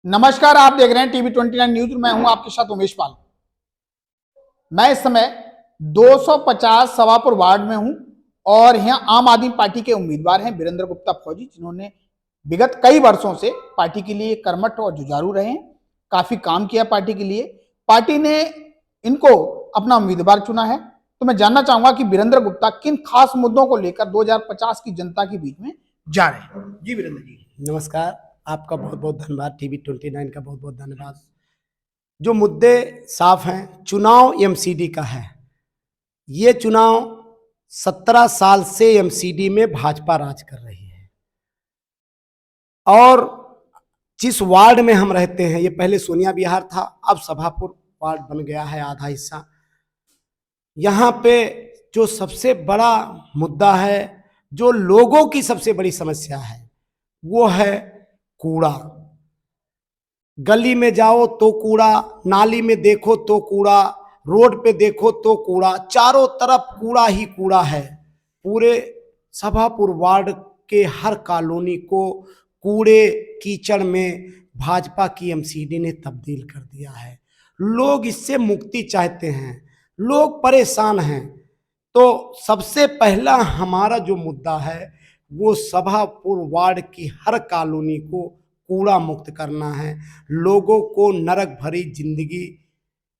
नमस्कार, आप देख रहे हैं टीवी 29 न्यूज। मैं हूं आपके साथ उमेश पाल। मैं इस समय 250 सवापुर वार्ड में हूं और यहाँ आम आदमी पार्टी के उम्मीदवार हैं वीरेंद्र गुप्ता फौजी, जिन्होंने विगत कई वर्षों से पार्टी के लिए कर्मठ और जुझारू रहे हैं। काफी काम किया पार्टी के लिए। पार्टी ने इनको अपना उम्मीदवार चुना है। तो मैं जानना चाहूंगा कि वीरेंद्र गुप्ता किन खास मुद्दों को लेकर 2050 की जनता के बीच में जा रहे हैं। जी वीरेंद्र जी। नमस्कार, आपका बहुत बहुत धन्यवाद। टीवी 29 का बहुत बहुत धन्यवाद। जो मुद्दे साफ हैं, चुनाव एमसीडी का है। ये चुनाव 17 साल से एमसीडी में भाजपा राज कर रही है और जिस वार्ड में हम रहते हैं, ये पहले सोनिया विहार था, अब सभापुर वार्ड बन गया है आधा हिस्सा। यहाँ पे जो सबसे बड़ा मुद्दा है, जो लोगों की सबसे बड़ी समस्या है, वो है कूड़ा। गली में जाओ तो कूड़ा, नाली में देखो तो कूड़ा, रोड पे देखो तो कूड़ा, चारों तरफ कूड़ा ही कूड़ा है। पूरे सभापुर वार्ड के हर कॉलोनी को कूड़े कीचड़ में भाजपा की एमसीडी ने तब्दील कर दिया है। लोग इससे मुक्ति चाहते हैं, लोग परेशान हैं। तो सबसे पहला हमारा जो मुद्दा है, वो सभापुर वार्ड की हर कॉलोनी को कूड़ा मुक्त करना है। लोगों को नरक भरी जिंदगी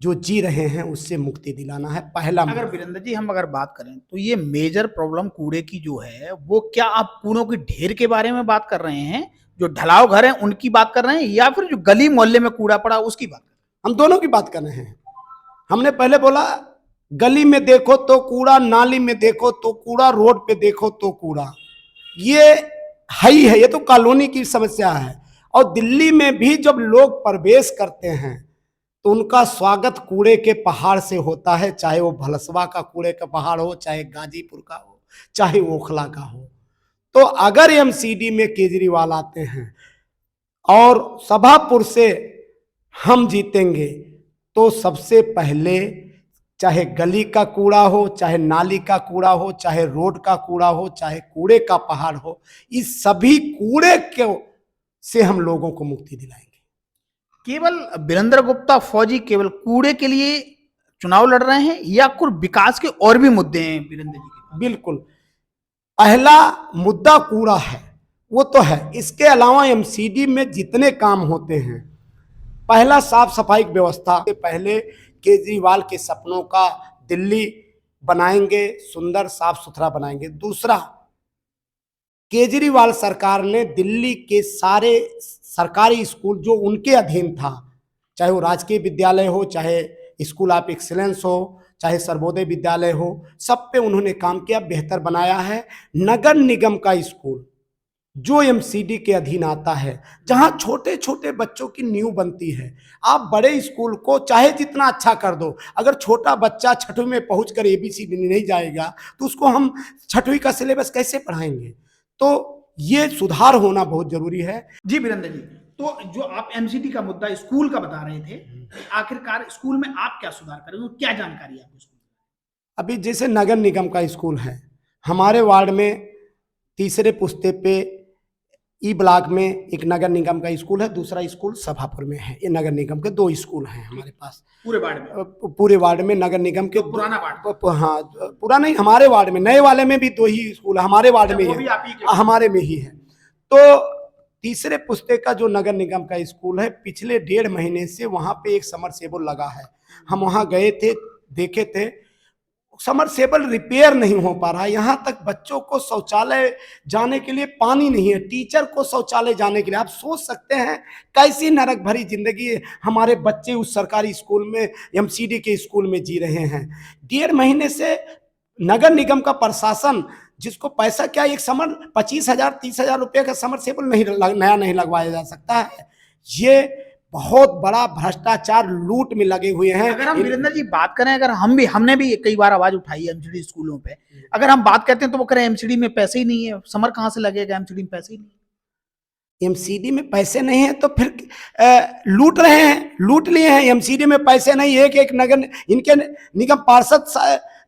जो जी रहे हैं उससे मुक्ति दिलाना है। पहला अगर वीरेंद्र जी हम अगर बात करें तो ये मेजर प्रॉब्लम कूड़े की जो है, वो क्या आप कूड़ों की ढेर के बारे में बात कर रहे हैं, जो ढलाव घर है उनकी बात कर रहे हैं, या फिर जो गली मोहल्ले में कूड़ा पड़ा उसकी बात कर रहे हैं? हम दोनों की बात कर रहे हैं। हमने पहले बोला गली में देखो तो कूड़ा, नाली में देखो तो कूड़ा, रोड पे देखो तो कूड़ा। ये ही है, ये तो कॉलोनी की समस्या है। और दिल्ली में भी जब लोग प्रवेश करते हैं तो उनका स्वागत कूड़े के पहाड़ से होता है, चाहे वो भलसवा का कूड़े का पहाड़ हो, चाहे गाजीपुर का हो, चाहे ओखला का हो। तो अगर एमसीडी में केजरीवाल आते हैं और सभापुर से हम जीतेंगे, तो सबसे पहले चाहे गली का कूड़ा हो, चाहे नाली का कूड़ा हो, चाहे रोड का कूड़ा हो, चाहे कूड़े का पहाड़ हो, इस सभी कूड़े को से हम लोगों को मुक्ति दिलाएंगे। केवल वीरेंद्र गुप्ता फौजी केवल कूड़े के लिए चुनाव लड़ रहे हैं या कुछ विकास के और भी मुद्दे हैं वीरेंद्र जी के? बिल्कुल, पहला मुद्दा कूड़ा है, वो तो है। इसके अलावा एमसीडी में जितने काम होते हैं, पहला साफ सफाई की व्यवस्था। पहले केजरीवाल के सपनों का दिल्ली बनाएंगे, सुंदर साफ सुथरा बनाएंगे। दूसरा, केजरीवाल सरकार ने दिल्ली के सारे सरकारी स्कूल जो उनके अधीन था, चाहे वो राजकीय विद्यालय हो, चाहे स्कूल ऑफ एक्सीलेंस हो, चाहे सर्वोदय विद्यालय हो, सब पे उन्होंने काम किया, बेहतर बनाया है। नगर निगम का स्कूल जो एमसीडी के अधीन आता है, जहां छोटे छोटे बच्चों की नींव बनती है, आप बड़े स्कूल को चाहे जितना अच्छा कर दो, अगर छोटा बच्चा छठवीं में पहुंचकर एबीसीडी नहीं जाएगा तो उसको हम छठवीं का सिलेबस कैसे पढ़ाएंगे? तो ये सुधार होना बहुत जरूरी है। जी वीरेंद्र जी, तो जो आप एमसीडी का मुद्दा स्कूल का बता रहे थे, आखिरकार स्कूल में आप क्या सुधार करेंगे, क्या जानकारी है आपको? अभी जैसे नगर निगम का स्कूल है, हमारे वार्ड में तीसरे पुस्ते पे ई ब्लॉक में एक नगर निगम का स्कूल है, दूसरा स्कूल सभापुर में है। ये नगर निगम के दो स्कूल हैं हमारे पास पूरे वार्ड में। पूरे वार्ड में नगर निगम के पुराना वार्ड? हाँ, पूरा नहीं, हमारे वार्ड में, नए वाले में भी दो ही स्कूल हमारे वार्ड में ही है, हमारे में ही है। तो तीसरे पुस्ते का जो नगर निगम का स्कूल है, पिछले 1.5 महीने से वहां पे एक समरसेबल लगा है। हम वहां गए थे, देखे थे, समरसेबल रिपेयर नहीं हो पा रहा है। यहाँ तक बच्चों को शौचालय जाने के लिए पानी नहीं है, टीचर को शौचालय जाने के लिए। आप सोच सकते हैं कैसी नरक भरी जिंदगी हमारे बच्चे उस सरकारी स्कूल में, एमसीडी के स्कूल में जी रहे हैं। 1.5 महीने से नगर निगम का प्रशासन, जिसको पैसा क्या, एक समर 25,000 30,000 रुपये का समरसेबल नया नहीं लगवाया जा सकता है। ये बहुत बड़ा भ्रष्टाचार, लूट में लगे हुए हैं। अगर हम वीरेंद्र जी बात करें, अगर हमने भी कई बार आवाज उठाई है एमसीडी स्कूलों पे, अगर हम बात करते हैं तो वो कह रहे हैं एमसीडी में पैसे ही नहीं है, समर कहां से लगेगा, एमसीडी में पैसे ही नहीं। एमसीडी में पैसे नहीं है तो फिर लूट रहे हैं, लूट लिए हैं। एमसीडी में पैसे नहीं, एक नगर इनके निगम पार्षद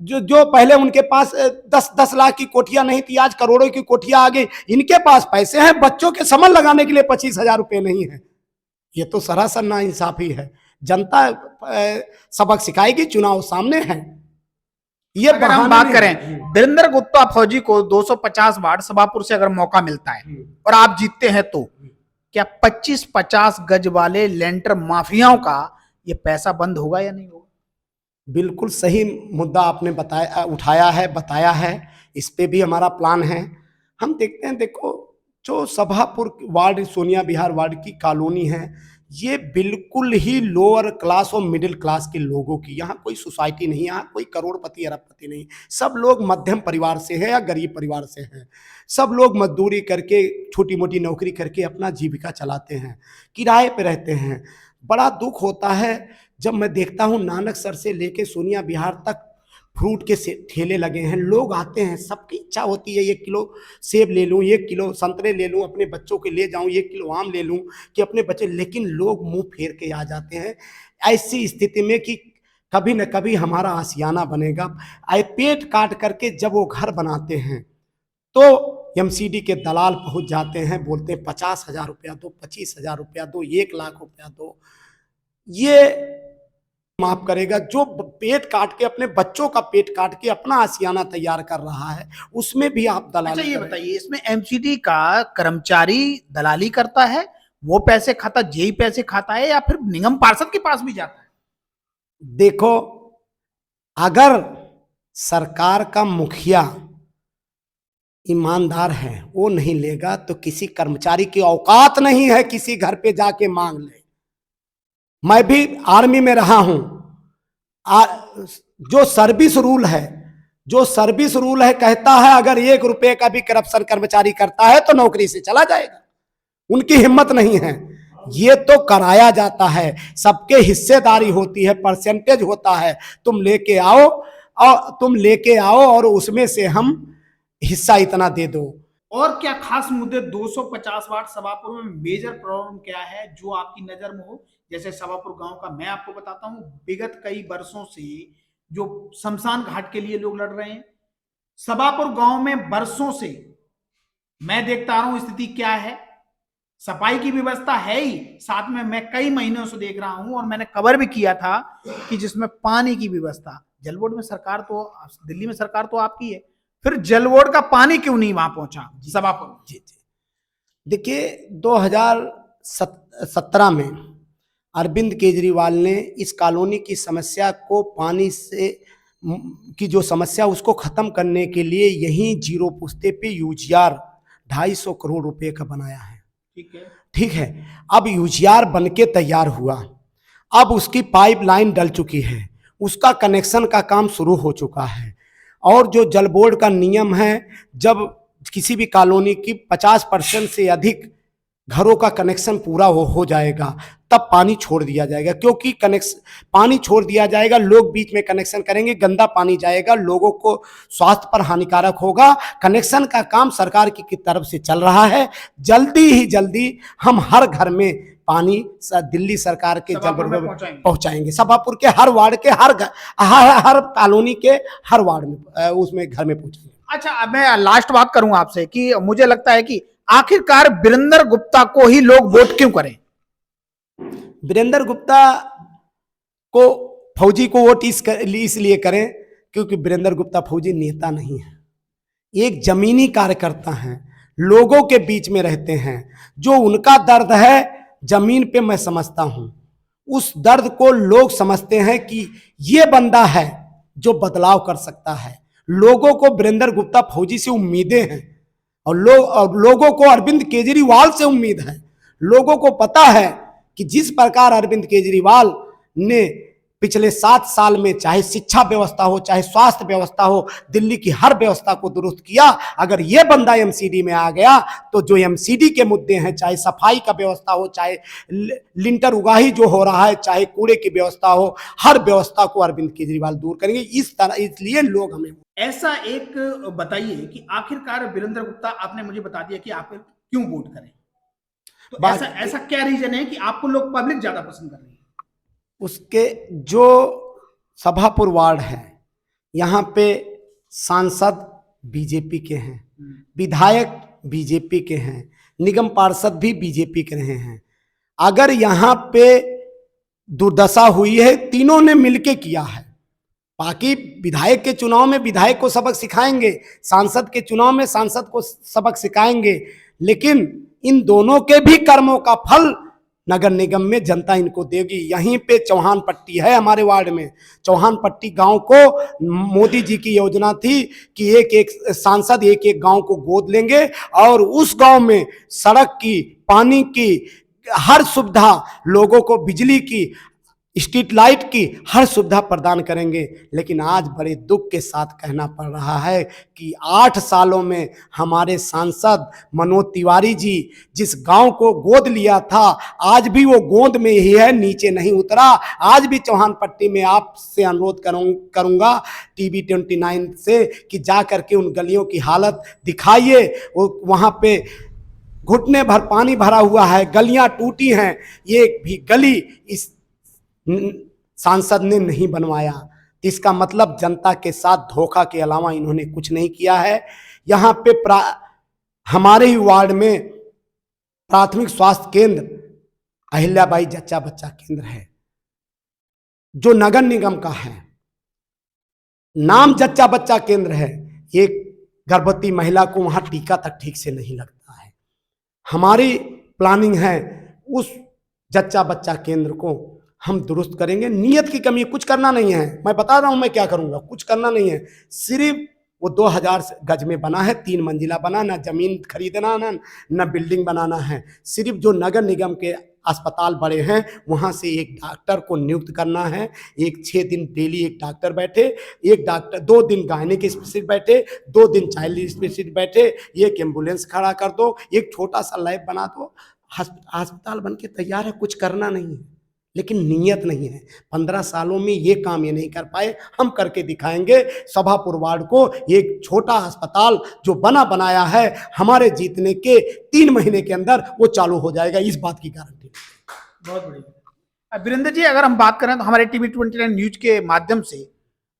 जो पहले उनके पास 10 लाख की कोठियां नहीं थी, आज करोड़ों की कोठियां आ गई। इनके पास पैसे हैं, बच्चों के समर लगाने के लिए 25,000 रुपये नहीं है। ये तो सरासर नाइंसाफी है। जनता सबक सिखाएगी, चुनाव सामने है। ये अगर हम बात करें वीरेंद्र गुप्ता फौजी को 250 वार्ड सभापुर से अगर मौका मिलता है और आप जीतते हैं तो क्या 25-50 गज वाले लेंटर माफियाओं का ये पैसा बंद होगा या नहीं होगा? बिल्कुल सही मुद्दा आपने बताया, उठाया है, बताया है। इस पे भी हमारा प्लान है। हम देखते हैं, देखो जो सभापुर वार्ड, सोनिया विहार वार्ड की कॉलोनी है, ये बिल्कुल ही लोअर क्लास और मिडिल क्लास के लोगों की, यहाँ कोई सोसाइटी नहीं, यहाँ कोई करोड़पति अरबपति नहीं, सब लोग मध्यम परिवार से है या गरीब परिवार से हैं। सब लोग मजदूरी करके, छोटी मोटी नौकरी करके अपना जीविका चलाते हैं, किराए पे रहते हैं। बड़ा दुख होता है जब मैं देखता हूँ नानक सर से लेके सोनिया विहार तक फ्रूट के ठेले लगे हैं, लोग आते हैं, सबकी इच्छा होती है 1 किलो सेब ले लूँ, 1 किलो संतरे ले लूँ, अपने बच्चों के ले जाऊँ, 1 किलो आम ले लूँ कि अपने बच्चे, लेकिन लोग मुंह फेर के आ जाते हैं ऐसी स्थिति में कि कभी न कभी हमारा आशियाना बनेगा। पेट काट करके जब वो घर बनाते हैं तो एमसीडी के दलाल पहुंच जाते हैं, बोलते हैं 50,000 रुपया दो, 25,000 रुपया दो, 1 लाख रुपया दो। ये माफ करेगा जो पेट काट के, अपने बच्चों का पेट काट के अपना आशियाना तैयार कर रहा है, उसमें भी आप दलाल। अच्छा ये बताइए, इसमें एमसीडी का कर्मचारी दलाली करता है, वो पैसे खाता, जेई पैसे खाता है, या फिर निगम पार्षद के पास भी जाता है? देखो, अगर सरकार का मुखिया ईमानदार है, वो नहीं लेगा तो किसी कर्मचारी की औकात नहीं है किसी घर पे जाके मांग ले। मैं भी आर्मी में रहा हूं। जो सर्विस रूल है, कहता है अगर 1 रुपए का भी करप्शन कर्मचारी करता है तो नौकरी से चला जाएगा। उनकी हिम्मत नहीं है। ये तो कराया जाता है, सबके हिस्सेदारी होती है, परसेंटेज होता है, तुम लेके आओ और उसमें से हम हिस्सा इतना दे दो। और क्या खास मुद्दे 250 वार्ड सभापुर में मेजर प्रॉब्लम क्या है जो आपकी नजर में हो? जैसे सभापुर गांव का मैं आपको बताता हूं, विगत कई वर्षों से जो शमशान घाट के लिए लोग लड़ रहे हैं, सभापुर गांव में वर्षों से मैं देखता आ रहा हूं स्थिति क्या है। सफाई की व्यवस्था है ही, साथ में मैं कई महीनों से देख रहा हूं और मैंने कवर भी किया था कि जिसमें पानी की व्यवस्था, जल बोर्ड में सरकार तो, दिल्ली में सरकार तो आपकी है, फिर जल बोर्ड का पानी क्यों नहीं वहां पहुंचा सभापुर? जी। देखिए 2017 में अरविंद केजरीवाल ने इस कॉलोनी की समस्या को, पानी से की जो समस्या, उसको खत्म करने के लिए यहीं जीरो पुश्ते पे यूजीआर 250 करोड़ रुपए का बनाया है। ठीक है। अब यूजीआर बनके तैयार हुआ, अब उसकी पाइपलाइन डल चुकी है, उसका कनेक्शन का काम शुरू हो चुका है। और जो जल बोर्ड का नियम है, जब किसी भी कॉलोनी की 50% से अधिक घरों का कनेक्शन पूरा हो जाएगा तब पानी छोड़ दिया जाएगा, क्योंकि पानी छोड़ दिया जाएगा, लोग बीच में कनेक्शन करेंगे, गंदा पानी जाएगा, लोगों को स्वास्थ्य पर हानिकारक होगा। कनेक्शन का काम सरकार की तरफ से चल रहा है। जल्दी ही जल्दी हम हर घर में पानी दिल्ली सरकार के जल बोर्ड में पहुंचाएंगे। सभापुर के हर वार्ड के हर कॉलोनी के हर वार्ड में, उसमें घर में पहुंचाएंगे। अच्छा, अब मैं लास्ट बात करूं आपसे कि मुझे लगता है कि आखिरकार वीरेंद्र गुप्ता को ही लोग वोट क्यों करें? वीरेंद्र गुप्ता को, फौजी को वोट इसलिए करें क्योंकि वीरेंद्र गुप्ता फौजी नेता नहीं है, एक जमीनी कार्यकर्ता हैं, लोगों के बीच में रहते हैं। जो उनका दर्द है जमीन पे मैं समझता हूं, उस दर्द को लोग समझते हैं कि ये बंदा है जो बदलाव कर सकता है। लोगों को वीरेंद्र गुप्ता फौजी से उम्मीदें हैं और लोगों को अरविंद केजरीवाल से उम्मीद है। लोगों को पता है कि जिस प्रकार अरविंद केजरीवाल ने पिछले 7 साल में, चाहे शिक्षा व्यवस्था हो, चाहे स्वास्थ्य व्यवस्था हो, दिल्ली की हर व्यवस्था को दुरुस्त किया, अगर ये बंदा एमसीडी में आ गया तो जो एमसीडी के मुद्दे हैं, चाहे सफाई का व्यवस्था हो, चाहे लिंटर उगाही जो हो रहा है, चाहे कूड़े की व्यवस्था हो, हर व्यवस्था को अरविंद केजरीवाल दूर करेंगे। इस तरह, इसलिए लोग हमें ऐसा एक बताइए कि आखिरकार वीरेंद्र गुप्ता, आपने मुझे बता दिया कि आप क्यों वोट करें, तो ऐसा क्या रीजन है कि आपको लोग, पब्लिक ज्यादा पसंद कर रही है? उसके जो सभापुर वार्ड है, यहाँ पे सांसद बीजेपी के हैं, विधायक बीजेपी के हैं, निगम पार्षद भी बीजेपी के रहे हैं। अगर यहाँ पे दुर्दशा हुई है, तीनों ने मिलके किया है। बाकी विधायक के चुनाव में विधायक को सबक सिखाएंगे, सांसद के चुनाव में सांसद को सबक सिखाएंगे, लेकिन इन दोनों के भी कर्मों का फल नगर निगम में जनता इनको देगी। यहीं पे चौहान पट्टी है हमारे वार्ड में। चौहान पट्टी गांव को मोदी जी की योजना थी कि एक एक सांसद एक एक गांव को गोद लेंगे और उस गांव में सड़क की, पानी की हर सुविधा, लोगों को बिजली की, स्ट्रीट लाइट की हर सुविधा प्रदान करेंगे। लेकिन आज बड़े दुख के साथ कहना पड़ रहा है कि 8 सालों में हमारे सांसद मनोज तिवारी जी जिस गांव को गोद लिया था, आज भी वो गोद में ही है, नीचे नहीं उतरा। आज भी चौहान पट्टी में आपसे अनुरोध करूंगा टीवी 29 से कि जा करके उन गलियों की हालत दिखाइए। वो वहाँ पे घुटने भर पानी भरा हुआ है, गलियां टूटी हैं, एक भी गली इस सांसद ने नहीं बनवाया। इसका मतलब जनता के साथ धोखा के अलावा इन्होंने कुछ नहीं किया है। यहाँ पे हमारे ही वार्ड में प्राथमिक स्वास्थ्य केंद्र अहिल्याबाई जच्चा बच्चा केंद्र है, जो नगर निगम का है। नाम जच्चा बच्चा केंद्र है, एक गर्भवती महिला को वहां टीका तक ठीक से नहीं लगता है। हमारी प्लानिंग है उस जच्चा बच्चा केंद्र को हम दुरुस्त करेंगे। नियत की कमी, कुछ करना नहीं है। मैं बता रहा हूं मैं क्या करूंगा, कुछ करना नहीं है। सिर्फ वो 2000 गज में बना है, 3 मंजिला बना, ना जमीन खरीदना ना बिल्डिंग बनाना है। सिर्फ जो नगर निगम के अस्पताल बड़े हैं वहां से एक डॉक्टर को नियुक्त करना है। एक 6 दिन डेली एक डॉक्टर बैठे, एक डॉक्टर 2 दिन गायनिक स्पेशलिस्ट बैठे, 2 दिन चाइल्ड स्पेशलिस्ट बैठे, एक एम्बुलेंस खड़ा कर दो, एक छोटा सा लैब बना दो। अस्पताल बन के तैयार है, कुछ करना नहीं है, लेकिन नीयत नहीं है। 15 सालों में ये काम ये नहीं कर पाए, हम करके दिखाएंगे। सभापुर वार्ड को एक छोटा अस्पताल जो बना बनाया है, हमारे जीतने के 3 महीने के अंदर वो चालू हो जाएगा, इस बात की गारंटी। बहुत बढ़िया। वीरेंद्र जी, अगर हम बात करें तो हमारे टीवी 29 न्यूज के माध्यम से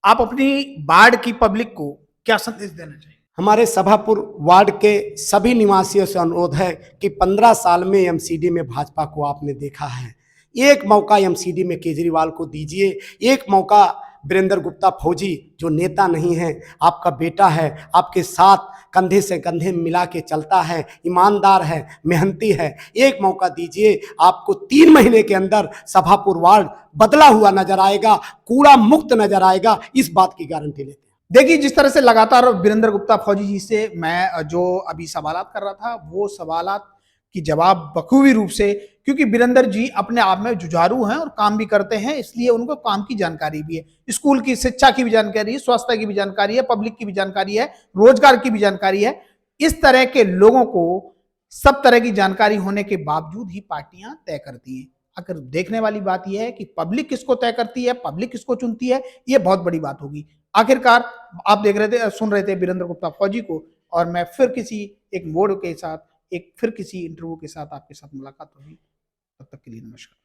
आप अपनी वार्ड की पब्लिक को क्या संदेश देना चाहिए? हमारे सभापुर वार्ड के सभी निवासियों से अनुरोध है कि 15 साल में एमसीडी में भाजपा को आपने देखा है, एक मौका एमसीडी में केजरीवाल को दीजिए, एक मौका वीरेंद्र गुप्ता फौजी जो नेता नहीं है, आपका बेटा है, आपके साथ कंधे से कंधे मिला के चलता है, ईमानदार है, मेहनती है, एक मौका दीजिए। आपको 3 महीने के अंदर सभापुर वार्ड बदला हुआ नजर आएगा, कूड़ा मुक्त नजर आएगा, इस बात की गारंटी लेते हैं। देखिए, जिस तरह से लगातार वीरेंद्र गुप्ता फौजी जी से मैं जो अभी सवालात कर रहा था, वो सवालात की जवाब बखूबी रूप से, क्योंकि वीरेंद्र जी अपने आप में जुझारू हैं और काम भी करते हैं, इसलिए उनको काम की जानकारी भी है, स्कूल की शिक्षा की भी जानकारी है, स्वास्थ्य की भी जानकारी है, पब्लिक की भी जानकारी है, रोजगार की भी जानकारी है। इस तरह के लोगों को सब तरह की जानकारी होने के बावजूद ही पार्टियां तय करती हैं। अगर देखने वाली बात यह है कि पब्लिक किसको तय करती है, पब्लिक किसको चुनती है, यह बहुत बड़ी बात होगी। आखिरकार आप देख रहे थे, सुन रहे थे वीरेंद्र गुप्ता फौजी को, और मैं फिर किसी एक मोड़ के साथ, फिर किसी इंटरव्यू के साथ आपके साथ मुलाकात होगी। तब तक के लिए नमस्कार।